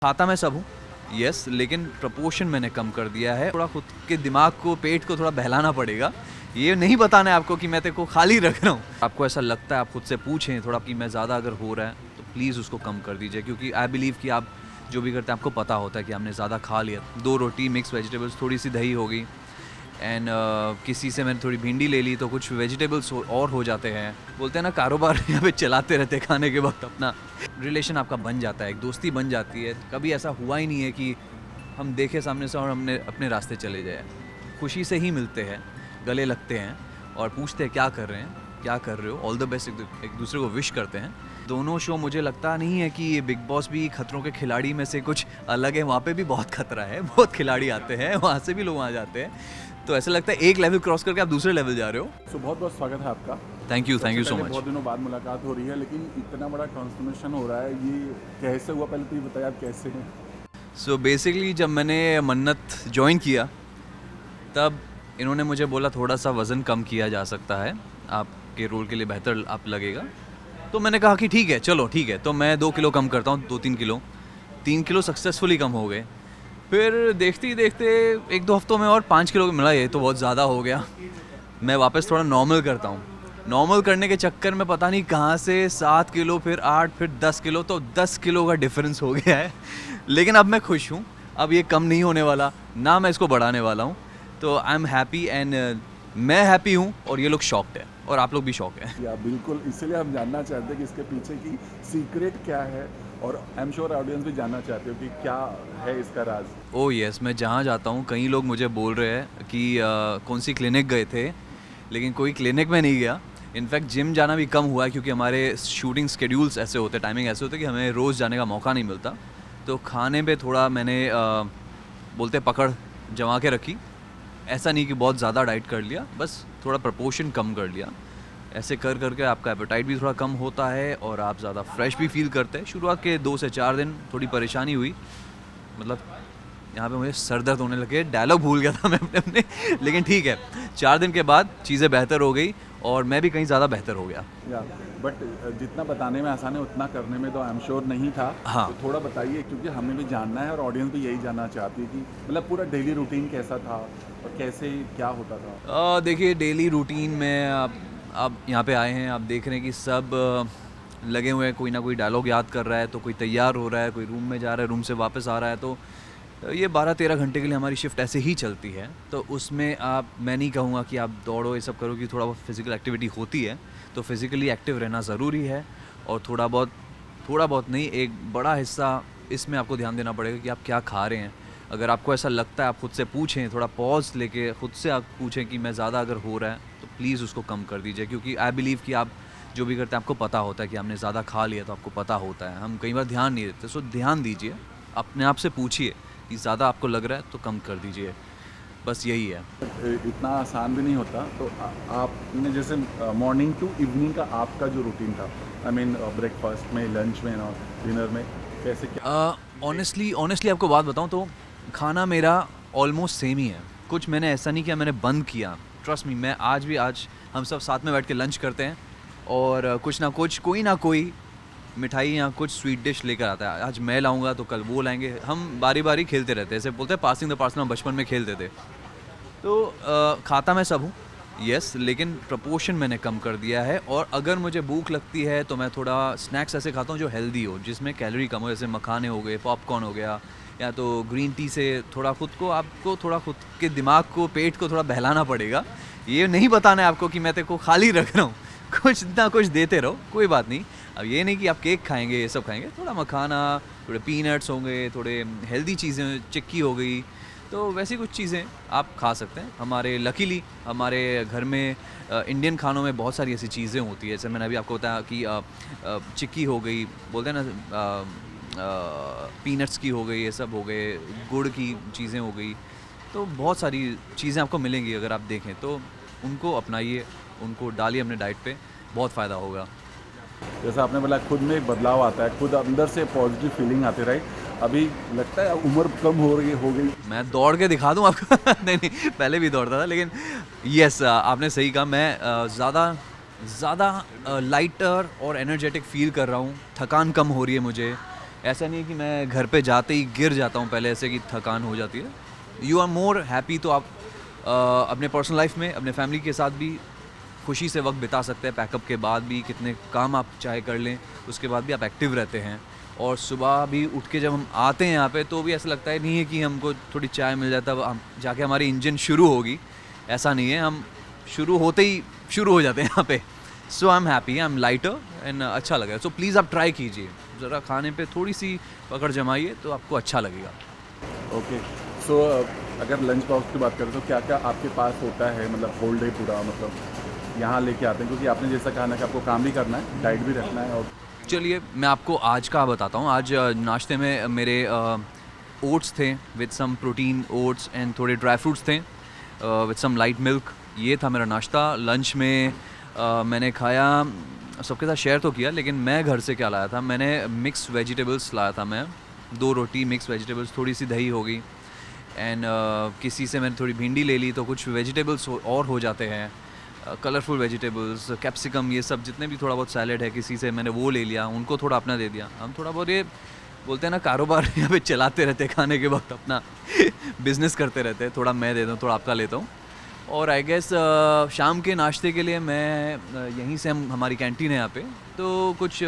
खाता मैं सब हूँ, यस, लेकिन प्रपोर्शन मैंने कम कर दिया है। थोड़ा खुद के दिमाग को, पेट को थोड़ा बहलाना पड़ेगा। ये नहीं बताना है आपको कि मैं तेरे को खाली रख रहा हूँ। आपको ऐसा लगता है, आप खुद से पूछें थोड़ा कि मैं ज़्यादा अगर हो रहा है तो प्लीज़ उसको कम कर दीजिए, क्योंकि आई बिलीव कि आप जो भी करते हैं आपको पता होता है कि हमने ज़्यादा खा लिया। 2 रोटी, मिक्स वेजिटेबल्स, थोड़ी सी दही हो गई एंड किसी से मैंने थोड़ी भिंडी ले ली तो कुछ वेजिटेबल्स और हो जाते हैं। बोलते हैं ना, कारोबार यहाँ पे चलाते रहते हैं खाने के वक्त अपना। रिलेशन आपका बन जाता है, एक दोस्ती बन जाती है। कभी ऐसा हुआ ही नहीं है कि हम देखे सामने से और हमने अपने रास्ते चले जाए। खुशी से ही मिलते हैं, गले लगते हैं और पूछते हैं क्या कर रहे हैं, क्या कर रहे हो, ऑल द बेस्ट एक दूसरे को विश करते हैं। दोनों शो मुझे लगता नहीं है कि ये बिग बॉस भी खतरों के खिलाड़ी में से कुछ अलग है। वहाँ पे भी बहुत खतरा है, बहुत खिलाड़ी आते हैं, वहाँ से भी लोग आ जाते हैं। तो ऐसा लगता है एक लेवल क्रॉस करके आप दूसरे लेवल जा रहे हो। सो बहुत बहुत स्वागत है आपका। Thank you so much. बहुत दिनों बाद मुलाकात हो रही है, लेकिन इतना बड़ा ट्रांसफॉर्मेशन हो रहा है, ये कैसे हुआ? पहले तो ये बताइए आप कैसे हैं। सो बेसिकली जब मैंने मन्नत ज्वाइन किया तब इन्होंने मुझे बोला थोड़ा सा वज़न कम किया जा सकता है, आपके रोल के लिए बेहतर आप लगेगा। तो मैंने कहा कि ठीक है, चलो ठीक है। तो मैं 2 किलो कम करता हूँ, 2-3 किलो, 3 किलो सक्सेसफुली कम हो गए। फिर देखते ही देखते 1-2 हफ्तों में और 5 किलो मिला। ये तो बहुत ज़्यादा हो गया। मैं वापस थोड़ा नॉर्मल करता हूँ। नॉर्मल करने के चक्कर में पता नहीं कहाँ से 7 किलो, फिर 8, फिर 10 किलो, तो 10 किलो का डिफरेंस हो गया है। लेकिन अब मैं खुश हूँ, अब ये कम नहीं होने वाला, ना मैं इसको बढ़ाने वाला हूँ। तो आई एम हैप्पी एंड मैं हैप्पी हूँ और ये लोग शॉक्ड है और आप लोग भी शॉक है। या बिल्कुल, इसीलिए हम जानना चाहते हैं कि इसके पीछे की सीक्रेट क्या है, और आई एम श्योर ऑडियंस भी जानना चाहते हो कि क्या है इसका राज। ओह यस, मैं जहाँ जाता हूँ कई लोग मुझे बोल रहे हैं कि कौन सी क्लिनिक गए थे, लेकिन कोई क्लिनिक में नहीं गया। इनफैक्ट जिम जाना भी कम हुआ है, क्योंकि हमारे शूटिंग स्केड्यूल्स ऐसे होते हैं, टाइमिंग ऐसे होते हैं कि हमें रोज़ जाने का मौका नहीं मिलता। तो खाने पे थोड़ा मैंने बोलते पकड़ जमा के रखी। ऐसा नहीं कि बहुत ज़्यादा डाइट कर लिया, बस थोड़ा प्रपोर्शन कम कर लिया। ऐसे कर करके आपका एपेटाइट भी थोड़ा कम होता है और आप ज़्यादा फ्रेश भी फील करते हैं। शुरुआत के 2 से 4 दिन थोड़ी परेशानी हुई, मतलब यहाँ पे मुझे सर दर्द होने लगे, डायलॉग भूल गया था मैं अपने लेकिन ठीक है, 4 दिन के बाद चीज़ें बेहतर हो गई और मैं भी कहीं ज़्यादा बेहतर हो गया। या बट जितना बताने में आसान है उतना करने में तो आई एम श्योर नहीं था। हाँ। तो थोड़ा बताइए, क्योंकि हमें भी जानना है और ऑडियंस भी यही जानना चाहती है कि मतलब पूरा डेली रूटीन कैसा था और कैसे क्या होता था। देखिए, डेली रूटीन में आप यहाँ पे आए हैं, आप देख रहे हैं कि सब लगे हुए हैं, कोई ना कोई डायलॉग याद कर रहा है, तो कोई तैयार हो रहा है, कोई रूम में जा रहा है, रूम से वापस आ रहा है। तो ये 12-13 घंटे के लिए हमारी शिफ्ट ऐसे ही चलती है। तो उसमें मैं नहीं कहूँगा कि आप दौड़ो ये सब करो, कि थोड़ा बहुत फिज़िकल एक्टिविटी होती है, तो फिज़िकली एक्टिव रहना ज़रूरी है। और थोड़ा बहुत नहीं, एक बड़ा हिस्सा इसमें आपको ध्यान देना पड़ेगा कि आप क्या खा रहे हैं। अगर आपको ऐसा लगता है, आप खुद से पूछें, थोड़ा पॉज़ लेके खुद से आप पूछें कि मैं ज़्यादा अगर हो रहा है तो प्लीज़ उसको कम कर दीजिए, क्योंकि आई बिलीव कि आप जो भी करते हैं आपको पता होता है कि हमने ज़्यादा खा लिया, तो आपको पता होता है। हम कई बार ध्यान नहीं देते। सो ध्यान दीजिए, अपने आप से पूछिए कि ज़्यादा आपको लग रहा है तो कम कर दीजिए, बस यही है। इतना आसान भी नहीं होता। तो आपने जैसे मॉर्निंग टू इवनिंग का आपका जो रूटीन था, आई मीन ब्रेकफास्ट में, लंच में और डिनर में, कैसे क्या? ऑनेस्टली आपको बात बताऊं तो खाना मेरा ऑलमोस्ट सेम ही है। कुछ मैंने ऐसा नहीं किया, मैंने बंद किया। ट्रस्ट मी, मैं आज हम सब साथ में बैठ के लंच करते हैं और कुछ ना कुछ, कोई ना कोई मिठाई या कुछ स्वीट डिश लेकर आता है। आज मैं लाऊंगा तो कल वो लाएंगे, हम बारी बारी खेलते रहते हैं। ऐसे बोलते हैं पासिंग द पार्सल, हम बचपन में खेलते थे। तो खाता मैं सब हूँ, यस, लेकिन प्रपोर्शन मैंने कम कर दिया है। और अगर मुझे भूख लगती है तो मैं थोड़ा स्नैक्स ऐसे खाता हूँ जो हेल्दी हो, जिसमें कैलोरी कम हो, जैसे मखाने हो गए, पॉपकॉर्न हो गया, या तो ग्रीन टी से थोड़ा आपको थोड़ा खुद के दिमाग को, पेट को थोड़ा बहलाना पड़ेगा। ये नहीं बताना है आपको कि मैं तेरे को खाली रख रहा हूँ, कुछ ना कुछ देते रहो, कोई बात नहीं। अब ये नहीं कि आप केक खाएंगे, ये सब खाएंगे, थोड़ा मखाना, थोड़े पीनट्स होंगे, थोड़े हेल्दी चीज़ें, चिक्की हो गई, तो वैसी कुछ चीज़ें आप खा सकते हैं। लकीली हमारे घर में इंडियन खानों में बहुत सारी ऐसी चीज़ें होती है। जैसे मैंने अभी आपको बताया कि चिक्की हो गई, बोलते हैं ना, पीनट्स की हो गई, ये सब हो गए, गुड़ की चीज़ें हो गई। तो बहुत सारी चीज़ें आपको मिलेंगी, अगर आप देखें तो उनको अपनाइए, उनको डालिए अपने डाइट पे, बहुत फ़ायदा होगा। जैसा आपने बोला, खुद में एक बदलाव आता है, खुद अंदर से पॉजिटिव फीलिंग आती है, राइट? अभी लगता है उम्र कम हो गई। मैं दौड़ के दिखा दूँ आपको नहीं, पहले भी दौड़ता था, लेकिन यस, आपने सही कहा। मैं ज़्यादा लाइटर और एनर्जेटिक फ़ील कर रहा हूँ, थकान कम हो रही है मुझे। ऐसा नहीं है कि मैं घर पे जाते ही गिर जाता हूँ पहले ऐसे कि थकान हो जाती है। यू आर मोर हैप्पी, तो आप अपने पर्सनल लाइफ में अपने फैमिली के साथ भी खुशी से वक्त बिता सकते हैं। पैकअप के बाद भी कितने काम आप चाहे कर लें, उसके बाद भी आप एक्टिव रहते हैं। और सुबह भी उठ के जब हम आते हैं यहाँ पे तो भी ऐसा लगता है नहीं है कि हमको थोड़ी चाय मिल जाए तब हम जाके हमारी इंजन शुरू होगी, ऐसा नहीं है। हम शुरू होते ही शुरू हो जाते हैं यहाँ पे। So I am happy, I am lighter and अच्छा लगा। सो प्लीज़ आप ट्राई कीजिए, ज़रा खाने पे थोड़ी सी पकड़ जमाइए तो आपको अच्छा लगेगा। ओके, सो अगर लंच बॉक्स की बात करें तो क्या क्या आपके पास होता है, मतलब होल डे पूरा, मतलब यहाँ लेके आते हैं? क्योंकि आपने जैसा कहा ना कि आपको काम भी करना है, डाइट भी रखना है। और चलिए मैं आपको आज का बताता हूँ। आज नाश्ते में मेरे ओट्स थे with some protein oats and थोड़े ड्राई फ्रूट्स थे विद सम लाइट मिल्क। ये था मेरा नाश्ता। लंच में मैंने खाया, सबके साथ शेयर तो किया, लेकिन मैं घर से क्या लाया था, मैंने मिक्स वेजिटेबल्स लाया था। मैं 2 रोटी मिक्स वेजिटेबल्स, थोड़ी सी दही हो गई एंड किसी से मैंने थोड़ी भिंडी ले ली, तो कुछ वेजिटेबल्स और हो जाते हैं, कलरफुल वेजिटेबल्स, कैप्सिकम, ये सब जितने भी थोड़ा बहुत सैलेड है किसी से मैंने वो ले लिया, उनको थोड़ा अपना दे दिया। हम थोड़ा बहुत ये बोलते हैं ना कारोबार यहाँ पे चलाते रहते हैं, खाने के वक्त अपना बिजनेस करते रहते हैं। थोड़ा मैं देता हूँ, थोड़ा आपका लेता हूँ। और आई गेस शाम के नाश्ते के लिए मैं यहीं से हमारी कैंटीन है यहाँ पे, तो कुछ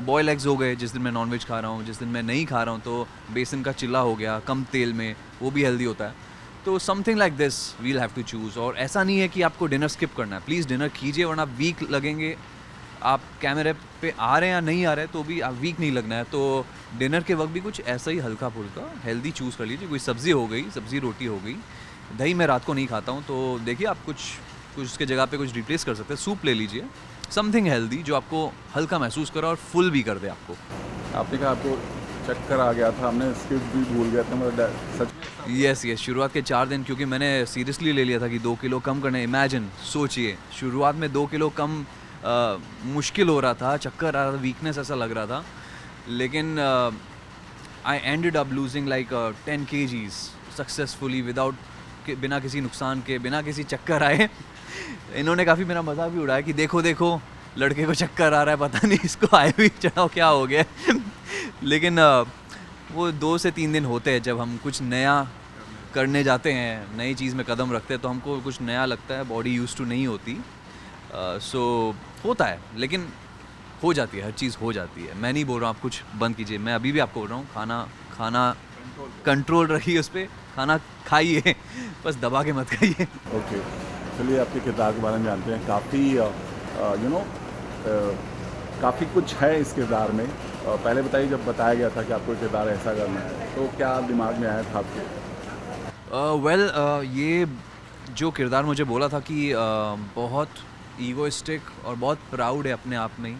बॉयल एग्स हो गए जिस दिन मैं नॉनवेज खा रहा हूँ, जिस दिन मैं नहीं खा रहा हूँ तो बेसन का चिल्ला हो गया कम तेल में, वो भी हेल्दी होता है। तो something like this we'll have to choose. और ऐसा नहीं है कि आपको डिनर स्किप करना है, प्लीज़ डिनर कीजिए वरना वीक लगेंगे। आप कैमरे पे आ रहे हैं या नहीं आ रहे हैं तो भी आप वीक नहीं लगना है। तो डिनर के वक्त भी कुछ ऐसा ही हल्का फुल्का हेल्दी चूज़ कर लीजिए। कोई सब्ज़ी हो गई, सब्ज़ी रोटी हो गई। दही मैं रात को नहीं खाता हूँ, तो देखिए आप कुछ उसके जगह पे कुछ रिप्लेस कर सकते हैं। सूप ले लीजिए, समथिंग हेल्दी जो आपको हल्का महसूस करे और फुल भी कर दे आपको। आपने कहा आपको चक्कर आ गया था, हमने स्क्रिप्ट भी भूल गए थे, मतलब सच में? यस शुरुआत के 4 दिन क्योंकि मैंने सीरियसली ले लिया था कि 2 किलो कम करने। इमेजिन, सोचिए शुरुआत में 2 किलो कम मुश्किल हो रहा था, चक्कर आ रहा था, वीकनेस ऐसा लग रहा था। लेकिन I ended up losing like 10 kgs successfully without, बिना किसी नुकसान के, बिना किसी चक्कर आए। इन्होंने काफ़ी मेरा मजाक भी उड़ाया कि देखो देखो लड़के को चक्कर आ रहा है, पता नहीं इसको आए भी चढ़ाओ क्या हो गया। लेकिन वो 2 से 3 दिन होते हैं जब हम कुछ नया करने जाते हैं, नई चीज़ में कदम रखते हैं तो हमको कुछ नया लगता है, बॉडी यूज टू नहीं होती। सो होता है, लेकिन हो जाती है, हर चीज़ हो जाती है। मैं नहीं बोल रहा हूँ आप कुछ बंद कीजिए, मैं अभी भी आपको बोल रहा हूँ खाना कंट्रोल रखिए, उस पर खाना खाइए, बस दबा के मत खाइए। ओके, चलिए आपके किरदार के बारे में जानते हैं। काफ़ी काफ़ी कुछ है इस किरदार में। पहले बताइए, जब बताया गया था कि आपको ये किरदार ऐसा करना है तो क्या दिमाग में आया था आपके? ये जो किरदार मुझे बोला था कि बहुत ईगोइस्टिक और बहुत प्राउड है अपने आप में ही,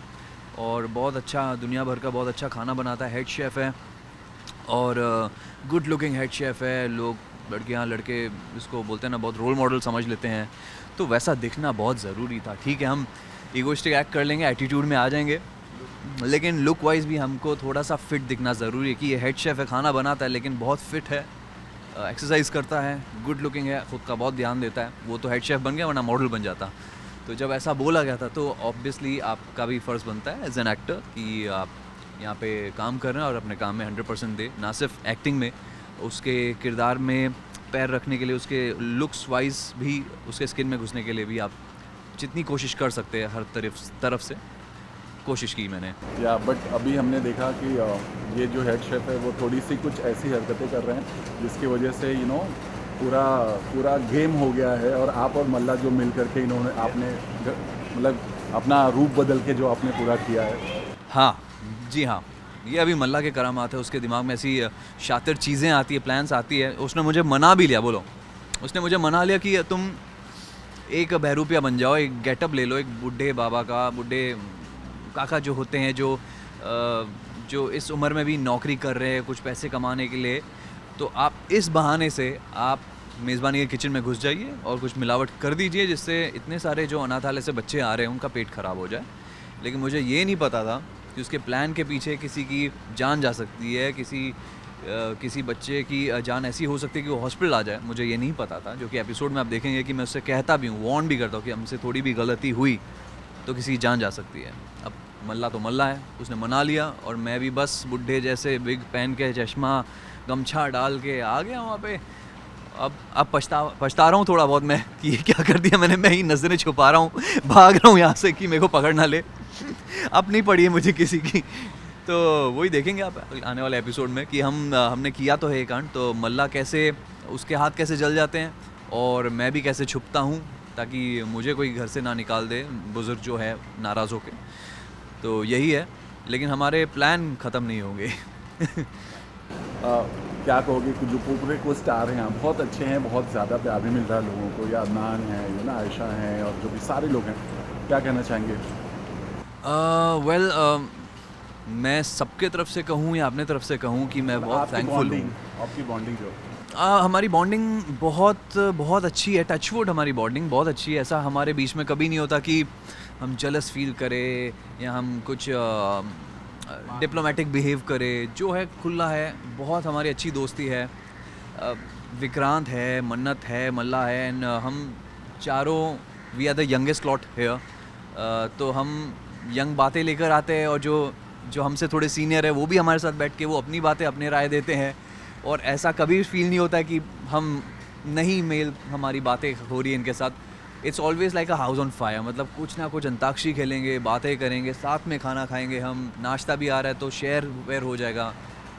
और बहुत अच्छा, दुनिया भर का बहुत अच्छा खाना बनाता है, हेड शेफ़ है और गुड लुकिंग हेड शेफ़ है। लोग, लड़कियां लड़के इसको बोलते हैं ना, बहुत रोल मॉडल समझ लेते हैं, तो वैसा दिखना बहुत ज़रूरी था। ठीक है, हम ईगोइस्टिक एक्ट कर लेंगे, एटीट्यूड में आ जाएंगे, लेकिन लुक वाइज भी हमको थोड़ा सा फिट दिखना ज़रूरी है कि ये हेड शेफ़ है, खाना बनाता है लेकिन बहुत फिट है, एक्सरसाइज करता है, गुड लुकिंग है, ख़ुद का बहुत ध्यान देता है। वो तो हेड शेफ़ बन गया, वरना मॉडल बन जाता। तो जब ऐसा बोला गया था तो ऑब्वियसली आपका भी फ़र्ज़ बनता है एज एन एक्टर कि आप यहाँ पे काम कर रहे हैं और अपने काम में 100% दे, ना सिर्फ एक्टिंग में, उसके किरदार में पैर रखने के लिए, उसके लुक्स वाइज भी, उसके स्किन में घुसने के लिए भी आप जितनी कोशिश कर सकते हैं, हर तरफ से कोशिश की मैंने। या बट अभी हमने देखा कि ये जो हेड शेफ़ है वो थोड़ी सी कुछ ऐसी हरकतें कर रहे हैं जिसकी वजह से पूरा गेम हो गया है, और आप और मल्ला जो मिल करके इन्होंने आपने मतलब अपना रूप बदल के जो आपने पूरा किया है। हाँ जी हाँ, ये अभी मल्ला के करामात है। उसके दिमाग में ऐसी शातिर चीज़ें आती है, प्लान्स आती है। उसने मुझे मना भी लिया, बोलो, उसने मुझे मना लिया कि तुम एक बहरूपिया बन जाओ, एक गेटअप ले लो, एक बूढ़े बाबा का, बूढ़े काका जो होते हैं, जो इस उम्र में भी नौकरी कर रहे हैं कुछ पैसे कमाने के लिए, तो आप इस बहाने से आप मेज़बानी के किचन में घुस जाइए और कुछ मिलावट कर दीजिए जिससे इतने सारे जो अनाथालय से बच्चे आ रहे हैं उनका पेट ख़राब हो जाए। लेकिन मुझे ये नहीं पता था कि उसके प्लान के पीछे किसी की जान जा सकती है, किसी बच्चे की जान ऐसी हो सकती है कि वो हॉस्पिटल आ जाए। मुझे ये नहीं पता था, जो कि एपिसोड में आप देखेंगे कि मैं उससे कहता भी हूँ, वार्न भी करता हूँ कि हमसे थोड़ी भी गलती हुई तो किसी की जान जा सकती है। अब मल्ला तो मल्ला है, उसने मना लिया और मैं भी बस बुढ़े जैसे बिग पहन के चश्मा गमछा डाल के आ गया वहाँ पे। अब पछता रहा हूँ थोड़ा बहुत मैं कि ये क्या कर दिया मैंने। मैं ही नज़रें छुपा रहा हूँ, भाग रहा हूँ यहाँ से कि मेरे को पकड़ ना ले। अब नहीं पड़ी है मुझे किसी की। तो वही देखेंगे आप आने वाले एपिसोड में कि हमने किया तो है ये कांड, तो मल्ला कैसे, उसके हाथ कैसे जल जाते हैं और मैं भी कैसे छुपता हूँ ताकि मुझे कोई घर से ना निकाल दे, बुज़ुर्ग जो है नाराज़ होके। तो यही है, लेकिन हमारे प्लान ख़त्म नहीं होंगे। क्या कहोगे कि जो पूरे को स्टार हैं बहुत अच्छे हैं, बहुत ज़्यादा प्यार भी मिल रहा है लोगों को, या अदनान है, ना आयशा हैं, और जो भी सारे लोग हैं, क्या कहना चाहेंगे? वेल मैं सबके तरफ से कहूँ या अपने तरफ से कहूँ कि मैं बहुत थैंकफुल हूँ। आपकी बॉन्डिंग जो हमारी बॉन्डिंग बहुत बहुत अच्छी है, टचवुड हमारी बॉन्डिंग बहुत अच्छी है। ऐसा हमारे बीच में कभी नहीं होता कि हम जेलस फील करें या हम कुछ डिप्लोमेटिक बिहेव करें। जो है खुला है, बहुत हमारी अच्छी दोस्ती है। विक्रांत है, मन्नत है, मल्ला है, एंड हम चारों we are the youngest lot here. तो हम यंग बातें लेकर आते हैं और जो हमसे थोड़े सीनियर है वो भी हमारे साथ बैठ के वो अपनी बातें अपने राय देते हैं। और ऐसा कभी फील नहीं होता है कि हम नहीं मेल हमारी बातें हो रही हैं इनके साथ। It's always like a house on fire, मतलब कुछ ना कुछ अंताक्षरी खेलेंगे, बातें करेंगे, साथ में खाना खाएंगे, हम नाश्ता भी आ रहा है तो शेयर वेयर हो जाएगा।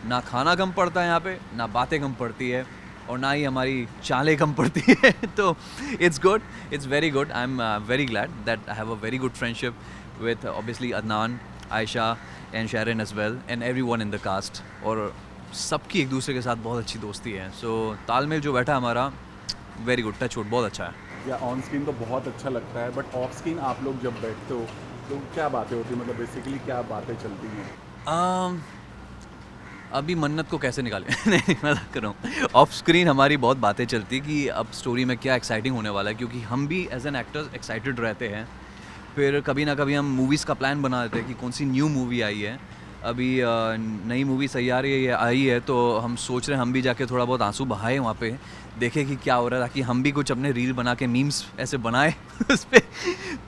ना खाना कम पड़ता है यहाँ पे, ना बातें कम पड़ती है, और ना ही हमारी चालें कम पड़ती है। तो it's good, it's very good. I am very glad that I have a very good friendship with obviously Adnan, Ayesha and Sharon as well, and every one in the cast. और सबकी एक दूसरे के साथ बहुत अच्छी दोस्ती है। सो तालमेल जो बैठा हमारा, वेरी गुड, टच वुड, बहुत अच्छा है। या ऑन स्क्रीन तो बहुत अच्छा लगता है, बट ऑफ स्क्रीन आप लोग जब बैठते हो तो क्या बातें होती हैं, मतलब बेसिकली क्या बातें चलती हैं? अभी मन्नत को कैसे निकालें? नहीं मजाक कर रहा हूँ। ऑफ स्क्रीन हमारी बहुत बातें चलती कि अब स्टोरी में क्या एक्साइटिंग होने वाला है, क्योंकि हम भी एज एन एक्टर्स एक्साइटेड रहते हैं। फिर कभी ना कभी हम मूवीज़ का प्लान बना देते हैं कि कौन सी न्यू मूवी आई है। अभी नई मूवी सैयारी आई है, तो हम सोच रहे हैं हम भी जाके थोड़ा बहुत आंसू बहाए वहाँ पे, देखें कि क्या हो रहा है, ताकि हम भी कुछ अपने रील बना के मीम्स ऐसे बनाए उस पर।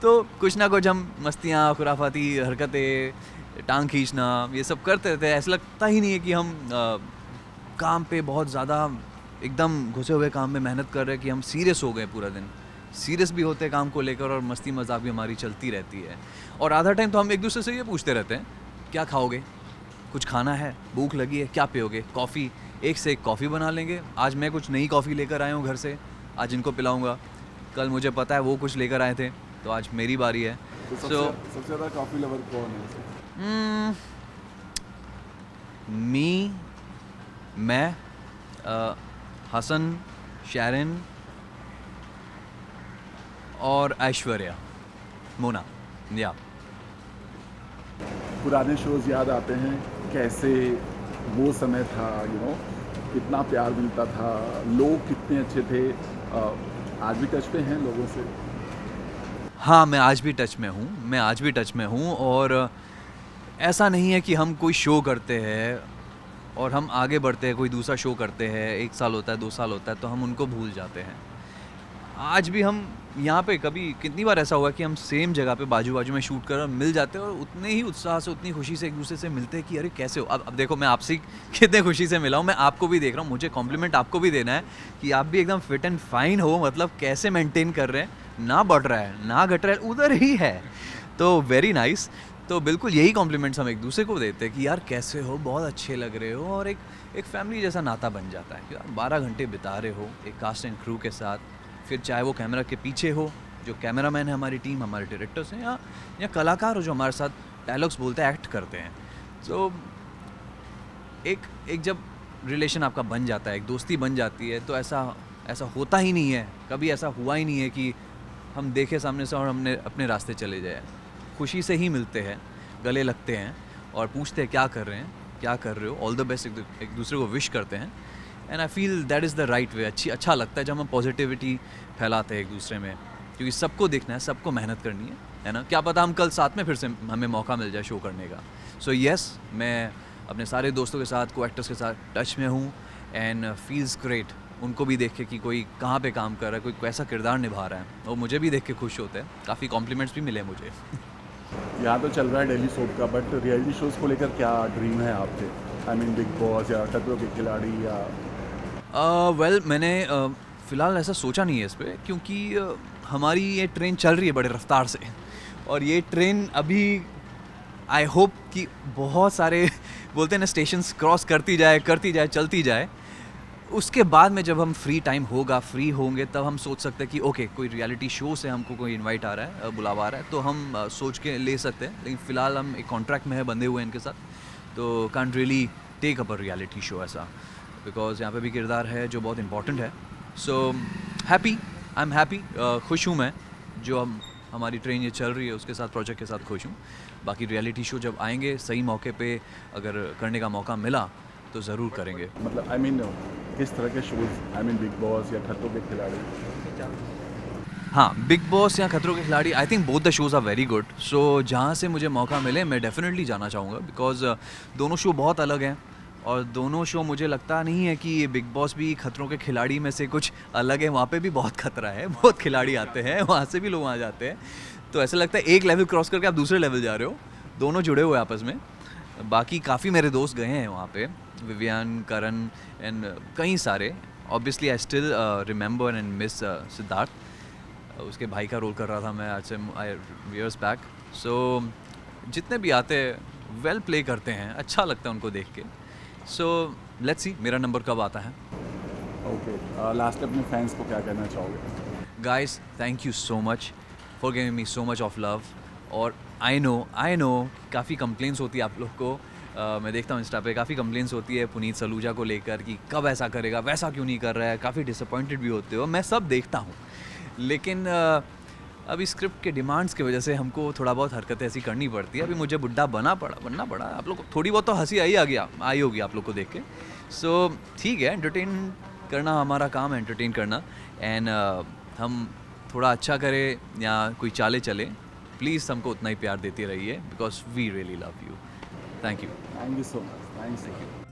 तो कुछ ना कुछ हम मस्तियाँ, खुराफाती हरकतें, टांग खींचना, ये सब करते रहते हैं। ऐसा लगता ही नहीं है कि हम काम पे बहुत ज़्यादा एकदम घुसे हुए काम में मेहनत कर रहे हैं कि हम सीरियस हो गए पूरा दिन। सीरियस भी होते हैं काम को लेकर और मस्ती मजाक भी हमारी चलती रहती है। और आधा टाइम तो हम एक दूसरे से ये पूछते रहते हैं, क्या खाओगे, कुछ खाना है, भूख लगी है, क्या पियोगे, कॉफ़ी, एक से एक कॉफ़ी बना लेंगे। आज मैं कुछ नई कॉफ़ी लेकर आया हूँ घर से, आज इनको पिलाऊंगा। कल मुझे पता है वो कुछ लेकर आए थे, तो आज मेरी बारी है। तो सबसे ज़्यादा कॉफ़ी लवर कौन है? मैं, हसन, शैरन और ऐश्वर्या, मोना, या पुराने शोज़ याद आते हैं, कैसे वो समय था, कितना प्यार मिलता था, लोग कितने अच्छे थे। आज भी टच पे हैं लोगों से? हाँ, मैं आज भी टच में हूँ। और ऐसा नहीं है कि हम कोई शो करते हैं और हम आगे बढ़ते हैं, कोई दूसरा शो करते हैं, 1 साल होता है, 2 साल होता है, तो हम उनको भूल जाते हैं। आज भी हम यहाँ पे कभी कितनी बार ऐसा हुआ कि हम सेम जगह पे बाजू बाजू में शूट कर मिल जाते हैं और उतने ही उत्साह से, उतनी खुशी से एक दूसरे से मिलते हैं कि अरे कैसे हो। अब देखो, मैं आपसे कितने खुशी से मिला हूँ, मैं आपको भी देख रहा हूँ, मुझे कॉम्प्लीमेंट आपको भी देना है कि आप भी एकदम फिट एंड फाइन हो। मतलब कैसे मेंटेन कर रहे हैं, ना बढ़ रहा है ना घट रहा है, उधर ही है। तो वेरी नाइस। तो बिल्कुल यही कॉम्प्लीमेंट्स हम एक दूसरे को देते हैं कि यार कैसे हो, बहुत अच्छे लग रहे हो। और एक फैमिली जैसा नाता बन जाता है कि यार 12 घंटे बिता रहे हो एक कास्ट एंड क्रू के साथ, फिर चाहे वो कैमरा के पीछे हो, जो कैमरामैन है हमारी टीम, हमारे डायरेक्टर्स हैं, या कलाकार हो जो हमारे साथ डायलॉग्स बोलते हैं, एक्ट करते हैं। तो एक जब रिलेशन आपका बन जाता है, एक दोस्ती बन जाती है, तो ऐसा होता ही नहीं है, कभी ऐसा हुआ ही नहीं है कि हम देखे सामने से और हमने अपने रास्ते चले जाए। खुशी से ही मिलते हैं, गले लगते हैं और पूछते हैं क्या कर रहे हैं, क्या कर रहे हो, ऑल द बेस्ट एक दूसरे को विश करते हैं। And I feel that is the right way. अच्छा लगता है जब हम पॉजिटिविटी फैलाते हैं एक दूसरे में, क्योंकि सबको देखना है, सबको मेहनत करनी है ना। क्या पता हम कल साथ में फिर से हमें मौका मिल जाए शो करने का। सो येस, मैं अपने सारे दोस्तों के साथ, को एक्टर्स के साथ टच में हूँ, एंड फील्स ग्रेट उनको भी देख के कि कोई कहाँ पे काम कर रहा है, कोई कैसा किरदार निभा रहा है, और मुझे भी देख के खुश होते हैं। काफ़ी कॉम्प्लीमेंट्स भी मिले मुझे। यहाँ तो चल रहा है डेली सोप का, बट रियलिटी शोज़ को लेकर क्या ड्रीम है आपके? आई मीन बिग बॉस या खतरों के खिलाड़ी या वेल मैंने फ़िलहाल ऐसा सोचा नहीं है इस पे, क्योंकि हमारी ये ट्रेन चल रही है बड़े रफ्तार से, और ये ट्रेन अभी आई होप कि बहुत सारे बोलते हैं ना स्टेशंस क्रॉस करती जाए चलती जाए। उसके बाद में जब हम फ्री टाइम होगा, फ्री होंगे, तब हम सोच सकते हैं कि ओके कोई रियलिटी शो से हमको कोई इनवाइट आ रहा है, बुलावा आ रहा है, तो हम सोच के ले सकते हैं। लेकिन फ़िलहाल हम एक कॉन्ट्रैक्ट में है, बंधे हुए हैं इनके साथ, तो can't really take up a reality show ऐसा, बिकॉज यहाँ पे भी किरदार है जो बहुत इंपॉर्टेंट है। So happy, I am happy, खुश हूँ मैं जो हम हमारी ट्रेन ये चल रही है उसके साथ, प्रोजेक्ट के साथ खुश हूँ। बाकी रियलिटी शो जब आएंगे सही मौके पे अगर करने का मौका मिला तो ज़रूर करेंगे। मतलब आई मीन किस तरह के shows? I mean big boss या खतरों के खिलाड़ी? हाँ, बिग बॉस या Khatron ke Khiladi, I think both the shows are very good. So जहाँ से मुझे मौका मिले मैं डेफिनेटली जाना चाहूँगा, बिकॉज दोनों शो बहुत अलग हैं, और दोनों शो मुझे लगता नहीं है कि ये बिग बॉस भी खतरों के खिलाड़ी में से कुछ अलग है। वहाँ पे भी बहुत खतरा है, बहुत खिलाड़ी आते हैं, वहाँ से भी लोग वहाँ जाते हैं, तो ऐसा लगता है एक लेवल क्रॉस करके आप दूसरे लेवल जा रहे हो। दोनों जुड़े हुए आपस में। बाकी काफ़ी मेरे दोस्त गए हैं वहाँ पे, विवियन, करण एंड कई सारे। Obviously I still remember and miss Siddharth, उसके भाई का रोल कर रहा था मैं आज से ईयर्स बैक। सो जितने भी आते हैं वेल प्ले करते हैं, अच्छा लगता है उनको देख के। सो लेट्स सी मेरा नंबर कब आता है। ओके, लास्ट अपने फैंस को क्या कहना चाहोगे? Guys thank you so much for giving me so much of love. और आई नो काफ़ी कंप्लेंट्स होती है आप लोग को, मैं देखता हूँ इंस्टा पे काफ़ी कंप्लेंट्स होती है पुनीत सलूजा को लेकर कि कब ऐसा करेगा, वैसा क्यों नहीं कर रहा है, काफ़ी डिसअपॉइंटेड भी होते हो, मैं सब देखता हूँ। लेकिन अभी स्क्रिप्ट के डिमांड्स की वजह से हमको थोड़ा बहुत हरकतें ऐसी करनी पड़ती है। अभी मुझे बुड्ढा बनना पड़ा। आप लोग को थोड़ी बहुत तो हंसी आई होगी आप लोग को देख के। सो ठीक है, एंटरटेन करना हमारा काम है, एंटरटेन करना। एंड हम थोड़ा अच्छा करें या कोई चाले चले, प्लीज़ हमको उतना ही प्यार देती रहिए, because we really love you. Thank you. Thank you so much. Thanks.